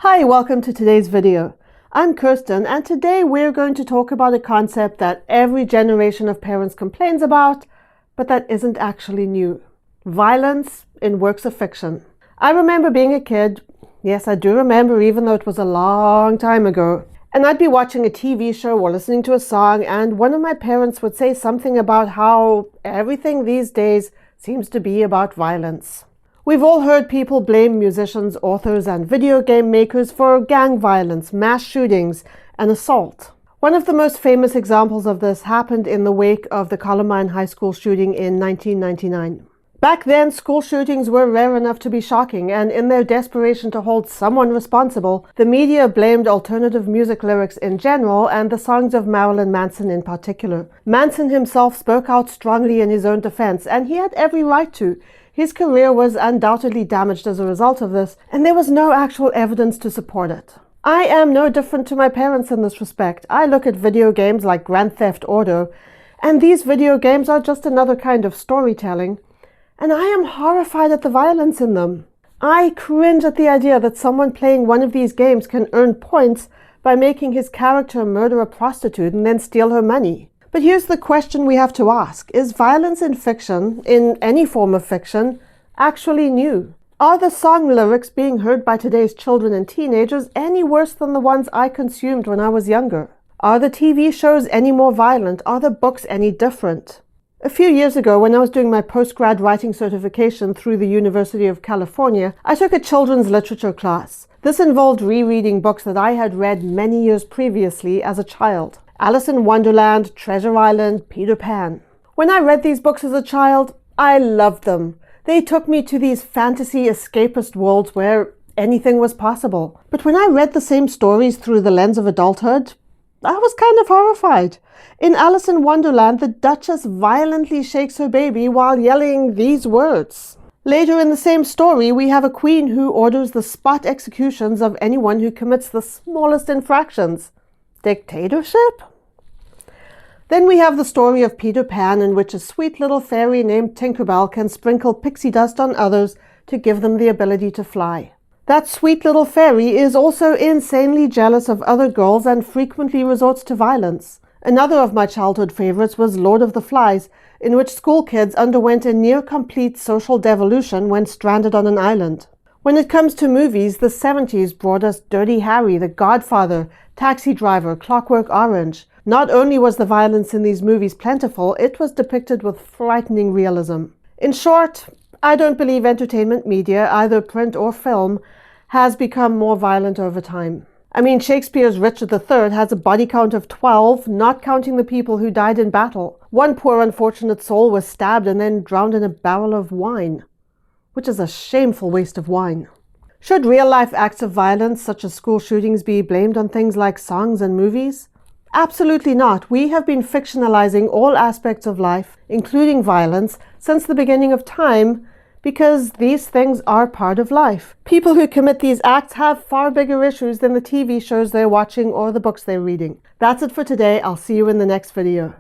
Hi, welcome to today's video. I'm Kirsten, and today we're going to talk about a concept that every generation of parents complains about, but that isn't actually new. Violence in works of fiction. I remember being a kid. Yes, I do remember, even though it was a long time ago. And I'd be watching a TV show or listening to a song, and one of my parents would say something about how everything these days seems to be about violence. We've all heard people blame musicians, authors, and video game makers for gang violence, mass shootings, and assault. One of the most famous examples of this happened in the wake of the Columbine High School shooting in 1999. Back then, school shootings were rare enough to be shocking, and in their desperation to hold someone responsible, the media blamed alternative music lyrics in general and the songs of Marilyn Manson in particular. Manson himself spoke out strongly in his own defense, and he had every right to. His career was undoubtedly damaged as a result of this, and there was no actual evidence to support it. I am no different to my parents in this respect. I look at video games like Grand Theft Auto, and these video games are just another kind of storytelling, and I am horrified at the violence in them. I cringe at the idea that someone playing one of these games can earn points by making his character murder a prostitute and then steal her money. But here's the question we have to ask. Is violence in fiction, in any form of fiction, actually new? Are the song lyrics being heard by today's children and teenagers any worse than the ones I consumed when I was younger? Are the TV shows any more violent? Are the books any different? A few years ago, when I was doing my postgrad writing certification through the University of California, I took a children's literature class. This involved rereading books that I had read many years previously as a child. Alice in Wonderland, Treasure Island, Peter Pan. When I read these books as a child, I loved them. They took me to these fantasy escapist worlds where anything was possible. But when I read the same stories through the lens of adulthood, I was kind of horrified. In Alice in Wonderland, the Duchess violently shakes her baby while yelling these words. Later in the same story, we have a queen who orders the spot executions of anyone who commits the smallest infractions. Dictatorship? Then we have the story of Peter Pan, in which a sweet little fairy named Tinkerbell can sprinkle pixie dust on others to give them the ability to fly. That sweet little fairy is also insanely jealous of other girls and frequently resorts to violence. Another of my childhood favorites was Lord of the Flies, in which school kids underwent a near-complete social devolution when stranded on an island. When it comes to movies, the 70s brought us Dirty Harry, The Godfather, Taxi Driver, Clockwork Orange. Not only was the violence in these movies plentiful, it was depicted with frightening realism. In short, I don't believe entertainment media, either print or film, has become more violent over time. I mean, Shakespeare's Richard III has a body count of 12, not counting the people who died in battle. One poor unfortunate soul was stabbed and then drowned in a barrel of wine, which is a shameful waste of wine. Should real-life acts of violence, such as school shootings, be blamed on things like songs and movies? Absolutely not. We have been fictionalizing all aspects of life, including violence, since the beginning of time, because these things are part of life. People who commit these acts have far bigger issues than the TV shows they're watching or the books they're reading. That's it for today. I'll see you in the next video.